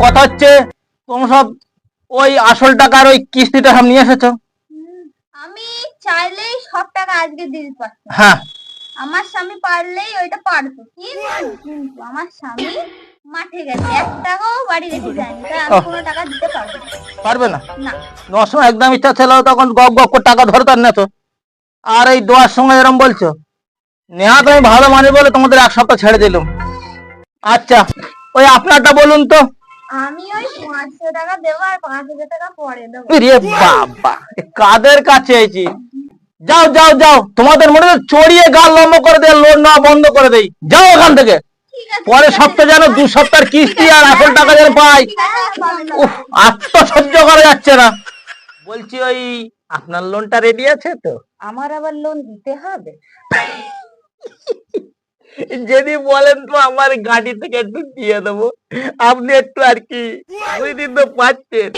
কথা হচ্ছে তোমরা সব ওই আসল টাকার ওই কিস্তিটা সব নিয়ে এসেছো? আমি চাইলেই সব টাকা আজকে দিতে পারতাম, হ্যাঁ। আমার স্বামী পারলেই ওইটা পারতো, কিন্তু আমার স্বামী মাঠে গেছে, 1 টাকাও বাড়ি রেখে যায়নি, তাই আমি কোনো টাকা দিতে পারবো না। পারবে না? না। নেওয়ার সময় একদম ইচ্ছা ছিল তখন গপ গপ করে টাকা ধরতার না তো। আর এই দেওয়ার সময় এরকম বলছো, নেহা তুমি ভালো মানি বলে তোমাদের 1 সপ্তাহ ছেড়ে দিলাম। আচ্ছা, ওই আপনারটা বলুন তো। আমি ওই 500 টাকা দেবো আর 5,000 টাকা পরে দেবো। রে বাবা, এ কাদের কাছে এসেছি। যাও যাও যাও, তোমাদের মনে হয় চড়িয়ে গা লম্ব করে দিয়ে লোন নেওয়া বন্ধ করে দেই, যাও এখান থেকে। ঠিক আছে, পরের সপ্তাহে যেন 2 সপ্তাহের কিস্তি আর আসল টাকা যেন পাই। ঠিক আছে, পাবে না। উফ, আর তো সহ্য করা যাচ্ছে না। বলছি ওই আপনার লোনটা রেডি আছে তো? আমার আবার লোন দিতে হবে? যদি বলেন তো আমার গাড়ি থেকে একটু দিয়ে দেবো, আপনি একটু আর কি 2 দিন তো পাচ্ছেন।